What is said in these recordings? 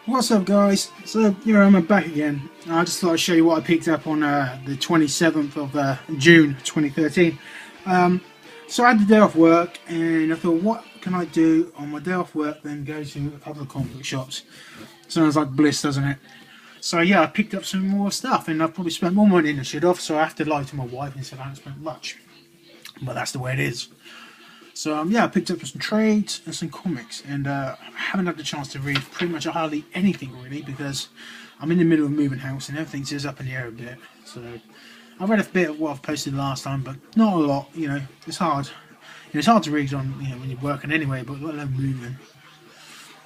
What's up, guys? So here I'm back again. I just thought I'd show you what I picked up on the 27th of June 2013. So I had the day off work and I thought, what can I do on my day off work then go to a couple of comic book shops. Sounds like bliss, doesn't it? So yeah, I picked up some more stuff and I've probably spent more money than I should have, so I have to lie to my wife and say I haven't spent much. But that's the way it is. So yeah, I picked up some trades and some comics, and I haven't had the chance to read pretty much hardly anything really because I'm in the middle of moving house and everything's just up in the air a bit. So I read a bit of what I've posted last time, but not a lot. You know, it's hard. It's hard to read on when you're working anyway, but let alone moving.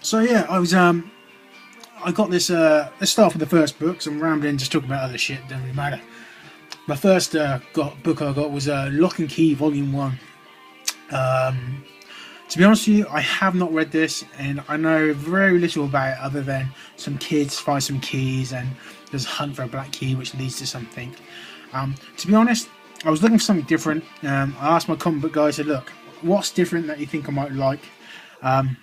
So yeah, I got this. Let's start with the first book. Cause I'm rambling, just talking about other shit. Don't really matter. My first book I got was Lock and Key Volume 1. To be honest with you, I have not read this and I know very little about it other than some kids find some keys and there's a hunt for a black key which leads to something. To be honest, I was looking for something different. I asked my comic book guy, I said, look, what's different that you think I might like? And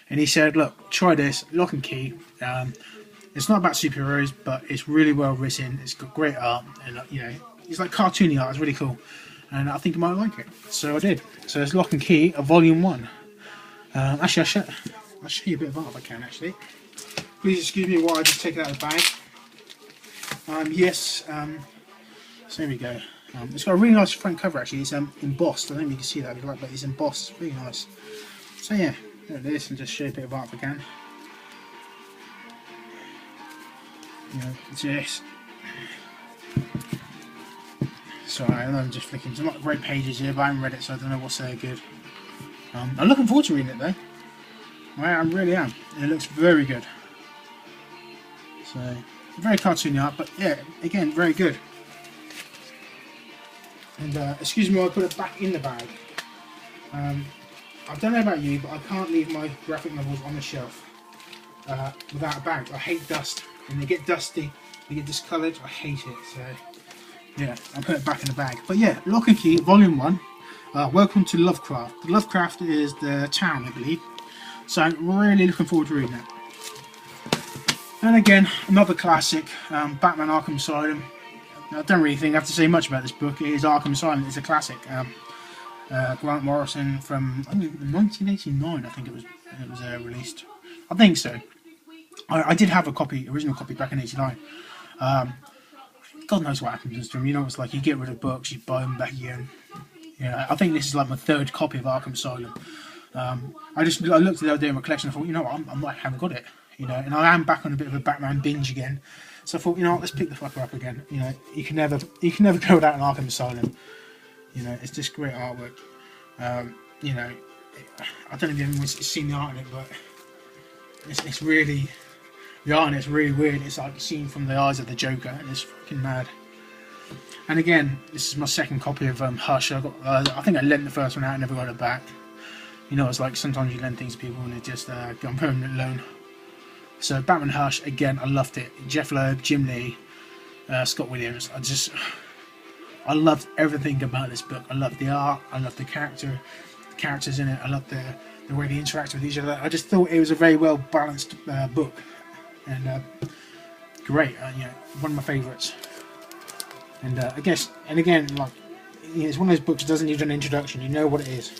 he said, look, try this, Lock and Key. It's not about superheroes, but it's really well written, it's got great art, and it's like cartoony art, it's really cool. And I think you might like it, so I did. So it's Lock and Key, Volume 1. Actually, I'll show you a bit of art if I can, actually. Please excuse me while I just take it out of the bag. Yes, so here we go. It's got a really nice front cover, actually. It's embossed. I don't know if you can see that, but it's embossed. Really nice. So yeah, there it is, and just show you a bit of art if I can. It's this. Sorry, I'm just flicking. There's not great pages here, but I haven't read it, so I don't know what's so good. I'm looking forward to reading it, though. I really am. It looks very good. So, very cartoony art, but yeah, again, very good. And excuse me while I put it back in the bag. I don't know about you, but I can't leave my graphic novels on the shelf without a bag. I hate dust. When they get dusty, they get discoloured. I hate it. So. Yeah, I'll put it back in the bag. But yeah, Lock and Key, Volume 1. Welcome to Lovecraft. Lovecraft is the town, I believe. So I'm really looking forward to reading it. And again, another classic, Batman Arkham Asylum. I don't really think I have to say much about this book. It is Arkham Asylum. It's a classic. Grant Morrison from 1989, I think it was released. I think so. I did have a copy, original copy back in '89. God knows what happens to them. It's like you get rid of books, you buy them back again. I think this is like my third copy of Arkham Asylum. I looked at the other day in my collection and I thought, I haven't got it. And I am back on a bit of a Batman binge again. So I thought, let's pick the fucker up again. You can never go without an Arkham Asylum. It's just great artwork. I don't know if anyone's seen the art in it, but it's really. The art in it's really weird. It's like seen from the eyes of the Joker, and it's fucking mad. And again, this is my second copy of Hush. I think I lent the first one out and never got it back. It's like sometimes you lend things to people and they just go on permanent loan. So Batman Hush, again, I loved it. Jeff Loeb, Jim Lee, Scott Williams. I loved everything about this book. I loved the art. I loved the characters in it. I loved the way they interact with each other. I just thought it was a very well balanced book. And great, one of my favourites. And again, like it's one of those books that doesn't need an introduction. You know what it is.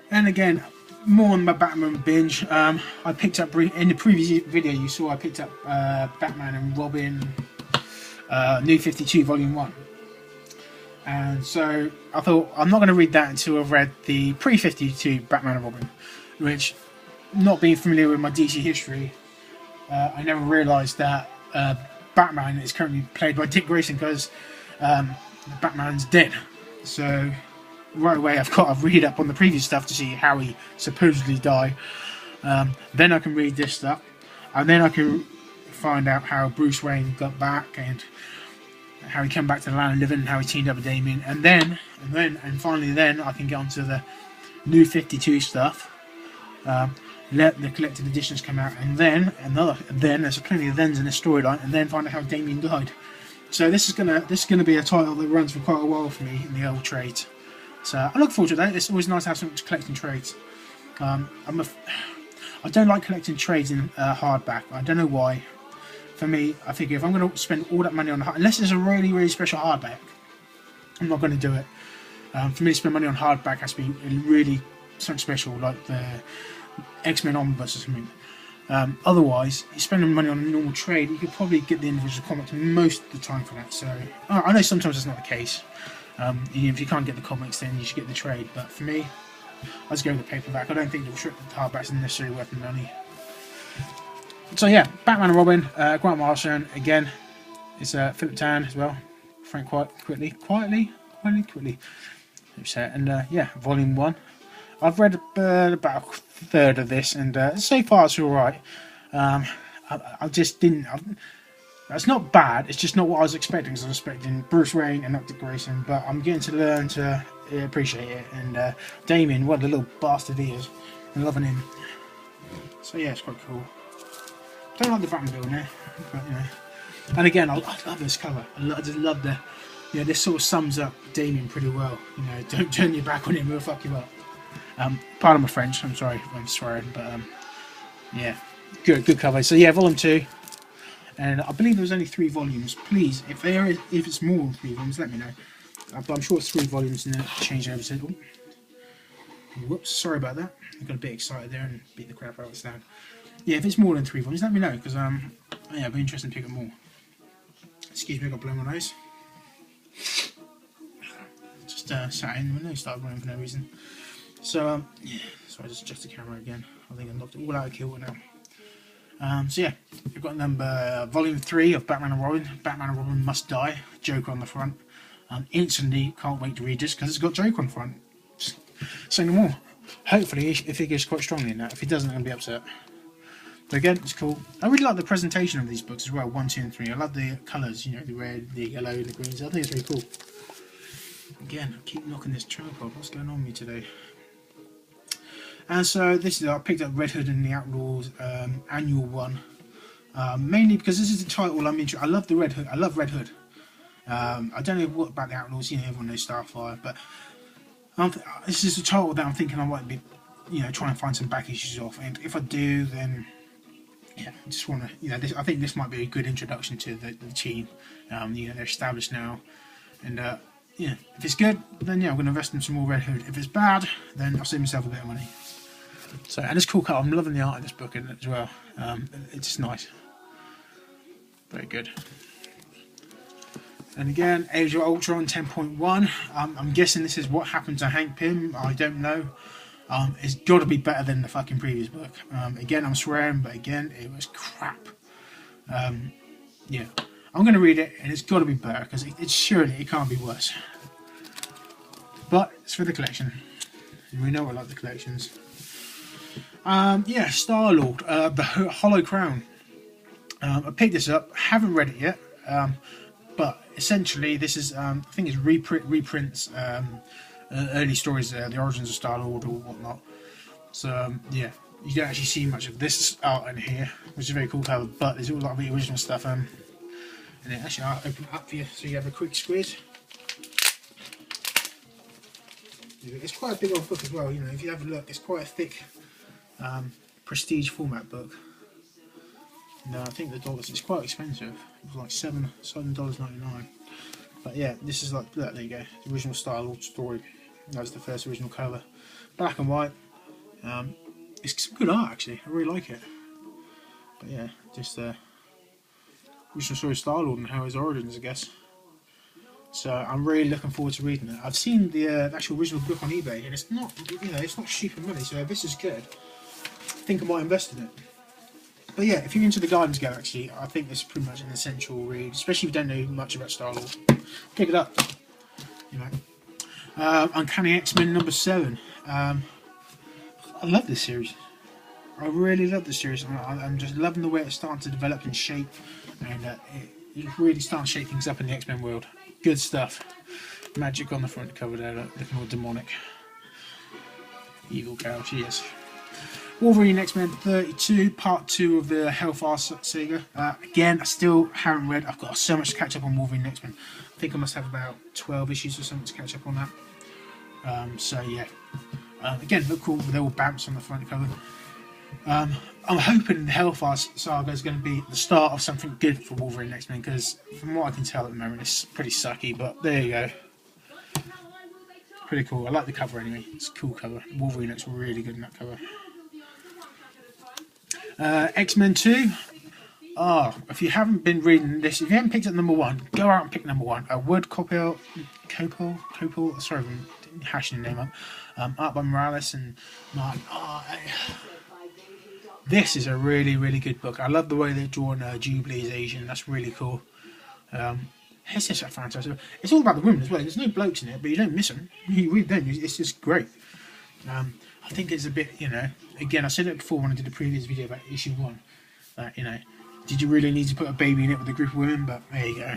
And again, more on my Batman binge. I picked up in the previous video you saw. I picked up Batman and Robin, New 52 Volume 1. And so I thought I'm not going to read that until I've read the pre-52 Batman and Robin, which. Not being familiar with my DC history, I never realised that Batman is currently played by Dick Grayson because Batman's dead. So right away I've got to read up on the previous stuff to see how he supposedly died. Then I can read this stuff, and then I can find out how Bruce Wayne got back and how he came back to the land of living and how he teamed up with Damian, and finally I can get onto the New 52 stuff. Let the collected editions come out, and then there's plenty of thens in this storyline, and then find out how Damian died. So this is gonna be a title that runs for quite a while for me in the old trades. So I look forward to that. It's always nice to have some collecting trades. I don't like collecting trades in hardback. I don't know why. For me, I think if I'm going to spend all that money on unless it's a really, really special hardback, I'm not going to do it. For me to spend money on hardback has to be really something special, like the X-Men Omnibus or something. Otherwise, you're spending money on a normal trade, you could probably get the individual comics most of the time for that. So I know sometimes it's not the case. If you can't get the comics, then you should get the trade. But for me, I just go with the paperback. I don't think the hardbacks are necessarily worth the money. So yeah, Batman and Robin, Grant Morrison again. It's Philip Tan as well. Frank Quietly. And yeah, Volume 1. I've read about a third of this, and so far it's alright. I just didn't. It's not bad, it's just not what I was expecting, because I was expecting Bruce Wayne and Dick Grayson, but I'm getting to learn to appreciate it. And Damien, what a little bastard he is. I'm loving him. So yeah, it's quite cool. Don't like the Batmobile now, but you know. And again, I love this cover. I just love the. Yeah, this sort of sums up Damien pretty well. You know, don't turn your back on him, he'll fuck you up. Pardon my French, I'm sorry if I'm swearing, but yeah, good cover. So yeah, Volume 2, and I believe there was only 3 volumes. Please, if it's more than 3 volumes, let me know. But I'm sure it's 3 volumes, and then change over to. Whoops, sorry about that. I got a bit excited there and beat the crap out of the stand. Yeah, if it's more than 3 volumes, let me know, because yeah, I'd be interested to pick up more. Excuse me, I got blown my nose. Just sat in the window, started running for no reason. So yeah, so I just adjust the camera again. I think I knocked it all out of kilter now. So yeah, we've got Volume 3 of Batman and Robin. Batman and Robin Must Die. Joker on the front. Instantly can't wait to read this because it's got Joker on the front. Say no more. Hopefully, if he goes quite strongly in that. If he doesn't, I'm going to be upset. But again, it's cool. I really like the presentation of these books as well. 1, 2, and 3. I love the colours. You know, the red, the yellow, the greens. I think it's really cool. Again, I keep knocking this tripod. What's going on with me today? And so this is, I picked up Red Hood and the Outlaws annual one, mainly because this is the title I'm interested. I love the Red Hood. I love Red Hood. I don't know what about the Outlaws. You know, everyone knows Starfire, but this is a title that I'm thinking I might be, you know, trying to find some back issues off. And if I do, then yeah, I just want to, you know, I think this might be a good introduction to the team. You know, they're established now, and yeah, if it's good, then yeah, I'm going to invest in some more Red Hood. If it's bad, then I'll save myself a bit of money. So, and it's cool cut. I'm loving the art in this book as well. It's just nice. Very good. And again, Age of Ultron 10.1. I'm guessing this is what happened to Hank Pym. I don't know. It's got to be better than the fucking previous book. Again, I'm swearing, but again, it was crap. Yeah, I'm going to read it, and it's got to be better because surely it can't be worse. But it's for the collection. And we know I like the collections. Yeah, Star-Lord, the Hollow Crown. I picked this up, haven't read it yet, but essentially this is, I think it's reprints early stories, the origins of Star-Lord or whatnot. So yeah, you don't actually see much of this art in here, which is very cool cover, but there's a lot of the original stuff. And then actually I'll open it up for you so you have a quick squeeze. It's quite a big old book as well, you know, if you have a look, it's quite a thick prestige format book. No, I think the dollars, it's quite expensive. It was like $7.99. But yeah, this is like, there you go, the original Star-Lord story. That was the first original cover. Black and white. It's some good art actually, I really like it. But yeah, just original story of Star-Lord and how his origins, I guess. So I'm really looking forward to reading it. I've seen the actual original book on eBay, and it's not, you know, it's not stupid money. So if this is good, I think I might invest in it. But yeah, if you're into the Guardians Galaxy, I think this is pretty much an essential read, especially if you don't know much about Star-Lord. Pick it up. You know, Uncanny X-Men #7. I love this series. I really love this series. I'm just loving the way it's starting to develop and shape, and it's really starting to shake things up in the X-Men world. Good stuff. Magic on the front cover there, looking all demonic. Evil cow, she is. Wolverine X-Men 32, part 2 of the Hellfire saga. Again, I still haven't read. I've got so much to catch up on Wolverine X-Men. I think I must have about 12 issues or something to catch up on that. So yeah. Again, look cool with all bounce on the front cover. I'm hoping the Hellfire Saga is going to be the start of something good for Wolverine X-Men, because from what I can tell at the moment, it's pretty sucky. But there you go. Pretty cool. I like the cover anyway. It's a cool cover. Wolverine looks really good in that cover. X-Men 2. Oh, if you haven't been reading this, if you haven't picked up number 1, go out and pick number 1. Wood Coppel, sorry, I'm hashing the name up. Art by Morales and Martin. This is a really, really good book. I love the way they've drawn Jubilee as Asian. That's really cool. It's just fantastic. It's all about the women as well. There's no blokes in it, but you don't miss them. You really don't. It's just great. I think it's a bit, again, I said it before when I did a previous video about issue 1. That, did you really need to put a baby in it with a group of women? But there you go.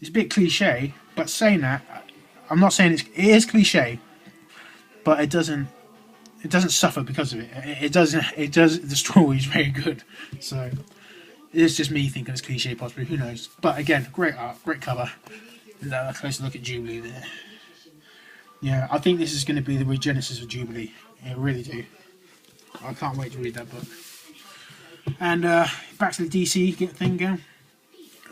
It's a bit cliche, but saying that, I'm not saying it is cliche, but it doesn't suffer because of it. It does. The story is very good. So it's just me thinking it's cliche, possibly. Who knows? But again, great art, great cover. A closer look at Jubilee there. Yeah, I think this is going to be the regenesis of Jubilee. I really do. I can't wait to read that book. And back to the DC thing going.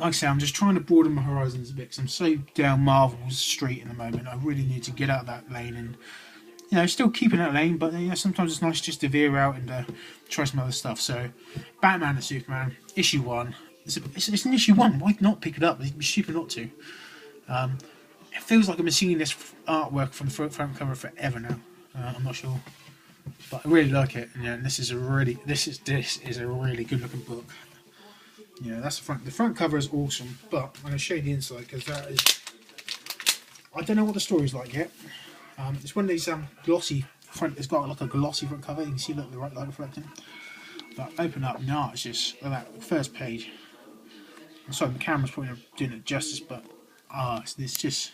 Like I say, I'm just trying to broaden my horizons a bit, because I'm so down Marvel's street at the moment. I really need to get out of that lane and, still keeping that lane, but sometimes it's nice just to veer out and try some other stuff. So, Batman and Superman, issue 1. It's an issue 1. Why not pick it up? It'd be stupid not to. It feels like I've been seeing this artwork from the front cover forever now. I'm not sure, but I really like it. And this is a really good looking book. That's the front. The front cover is awesome, but I'm going to show you the inside, because that is. I don't know what the story's like yet. It's one of these glossy front. It's got like a glossy front cover. You can see the right light reflecting. But open up, no, it's just that first page. I'm sorry, the camera's probably not doing it justice, but it's just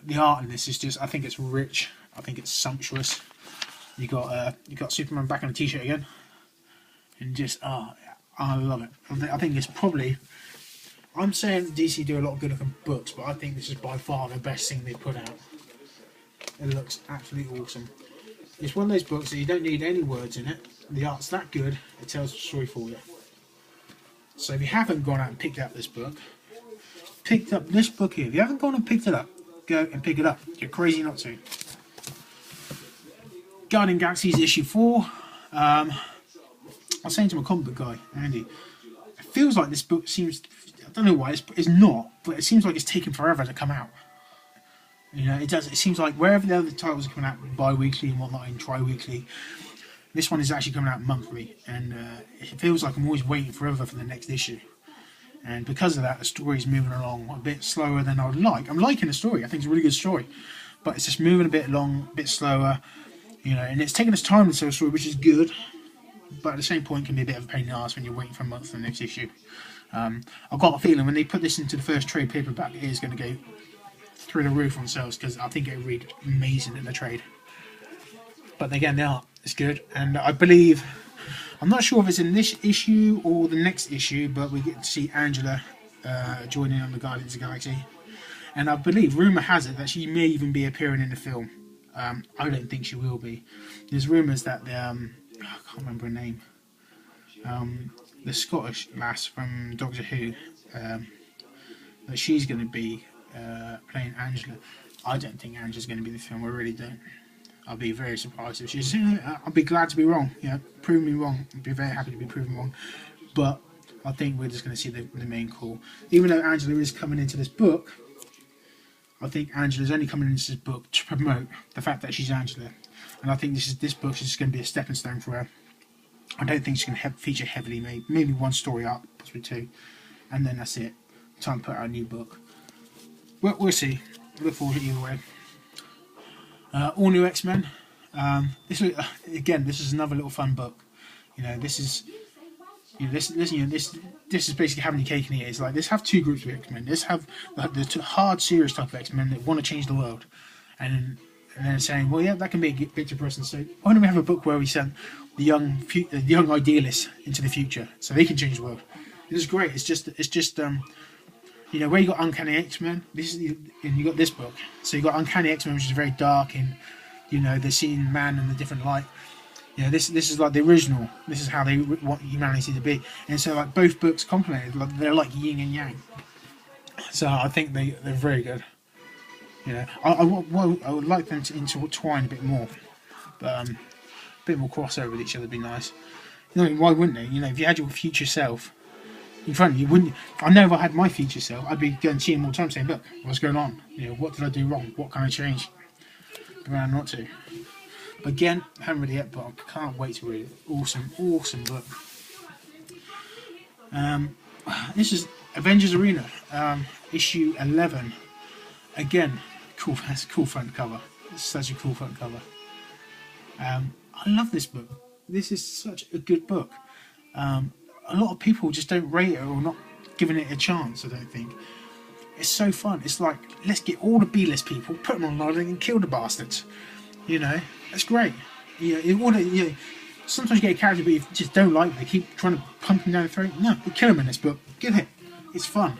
the art in this is just. I think it's rich. I think it's sumptuous. You got Superman back in a t-shirt again. And just, I love it. I think it's probably, I'm saying DC do a lot of good looking books, but I think this is by far the best thing they've put out. It looks absolutely awesome. It's one of those books that you don't need any words in it. The art's that good, it tells the story for you. So if you haven't gone out and picked up this book, if you haven't gone and picked it up, go and pick it up. You're crazy not to. Guardian Galaxies issue 4. I was saying to my comic book guy, Andy, it feels like this book seems, I don't know why, it's not, but it seems like it's taken forever to come out. It does. It seems like wherever the other titles are coming out bi-weekly and whatnot, and tri-weekly, this one is actually coming out monthly, and it feels like I'm always waiting forever for the next issue. And because of that, the story's moving along a bit slower than I would like. I'm liking the story. I think it's a really good story, but it's just moving a bit bit slower, and it's taking its time to tell a story, which is good. But at the same point, it can be a bit of a pain in the arse when you're waiting for a month for the next issue. I've got a feeling when they put this into the first trade paperback, it is going to go through the roof on sales, because I think it would read amazing in the trade. But again, the art is good, and I believe, I'm not sure if it's in this issue or the next issue, but we get to see Angela joining on the Guardians of the Galaxy. And I believe, rumour has it, that she may even be appearing in the film. I don't think she will be. There's rumours that I can't remember her name. The Scottish lass from Doctor Who, that she's going to be playing Angela. I don't think Angela's going to be in the film. I really don't. I'll be very surprised if she's. I'll be glad to be wrong. Prove me wrong. I'd be very happy to be proven wrong. But I think we're just going to see the main call. Even though Angela is coming into this book, I think Angela's only coming into this book to promote the fact that she's Angela. And I think this book is just going to be a stepping stone for her. I don't think she's going to feature heavily, maybe one story arc, possibly 2, and then that's it. Time to put out a new book. Well, we'll see. I look forward to it either way. All new X-Men. This is another little fun book. This is basically having your cake and eat it. It's like, let's have 2 groups of X-Men. Let's have the hard, serious type of X-Men that want to change the world, and then saying, well, yeah, that can be a bit depressing. So why don't we have a book where we send the young idealists into the future so they can change the world? It's great. It's just where you got Uncanny X-Men, and you got this book. So you got Uncanny X-Men, which is very dark and You know, they're seeing man in a different light. You know, this is like the original. This is how they want humanity to be. And so like both books complemented. Like, they're like yin and yang. So I think they're very good. You know, I would like them to intertwine a bit more, but a bit more crossover with each other would be nice. You know, why wouldn't they? You know, if you had your future self in front of you, wouldn't you? I know if I had my future self, I'd be going to see him all the time saying, look, what's going on? You know, what did I do wrong? What can I change? Around not to. But again, I haven't read it yet, but I can't wait to read it. Awesome, awesome book. This is Avengers Arena, issue 11. Again, cool. That's a cool front cover. It's such a cool front cover. I love this book. This is such a good book. A lot of people just don't rate it or not giving it a chance. I don't think it's so fun. It's like, let's get all the B-list people, put them online and kill the bastards. You know, that's great. You know, sometimes you get a character but you just don't like them. They keep trying to pump them down the throat. No, you kill them in this book. Give it. It's fun.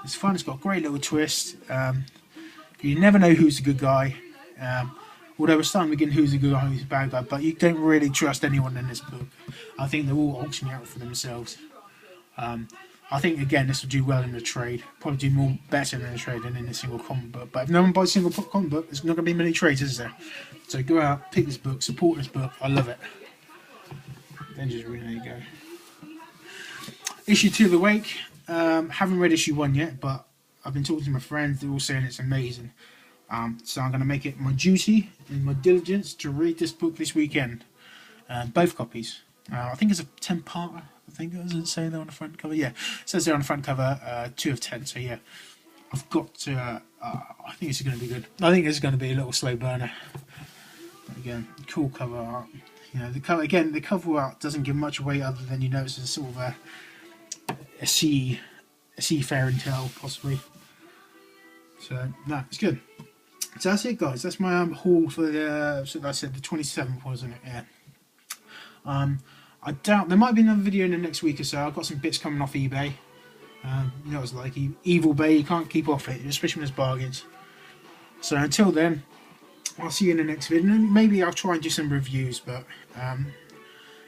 It's fun. It's got a great little twist. You never know who's a good guy. Although we're starting to begin who's a good guy, who's a bad guy, but you don't really trust anyone in this book. I think they're all auctioning out for themselves. I think again this will do well in the trade. Probably do more better in the trade than in a single comic book. But if no one buys a single comic book, there's not going to be many trades, is there? So go out, pick this book, support this book. I love it. Then just really there you go. Issue 2 of the Wake. Haven't read issue 1 yet, but I've been talking to my friends. They're all saying it's amazing. So I'm going to make it my duty and my diligence to read this book this weekend. Both copies. I think it's a 10-parter. I think it doesn't say there on the front cover. Yeah, it says there on the front cover 2 of 10. So yeah, I've got to. I think it's going to be good. I think it's going to be a little slow burner. But again, cool cover art. You know, the cover again. The cover art doesn't give much away other than you know it's a sort of a seafaring tale possibly. So no, it's good. So that's it, guys. That's my haul for the. So I said the 27th, wasn't it? Yeah. I doubt there might be another video in the next week or so. I've got some bits coming off eBay. You know what it's like, Evil Bay. You can't keep off it, especially when there's bargains. So until then, I'll see you in the next video. Maybe I'll try and do some reviews, but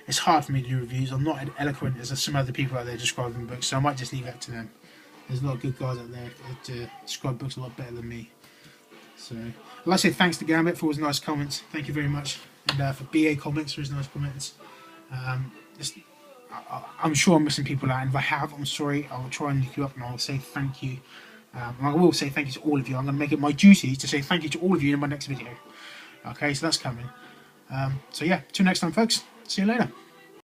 it's hard for me to do reviews. I'm not as eloquent as some other people out there describing books, so I might just leave that to them. There's a lot of good guys out there that describe books a lot better than me. So, I'd like to say thanks to Gambit for his nice comments. Thank you very much. And for BA Comics for his nice comments. I'm sure I'm missing people out, and if I have, I'm sorry. I'll try and look you up and I'll say thank you. And I will say thank you to all of you. I'm going to make it my duty to say thank you to all of you in my next video. Okay, so that's coming. So yeah, till next time, folks. See you later.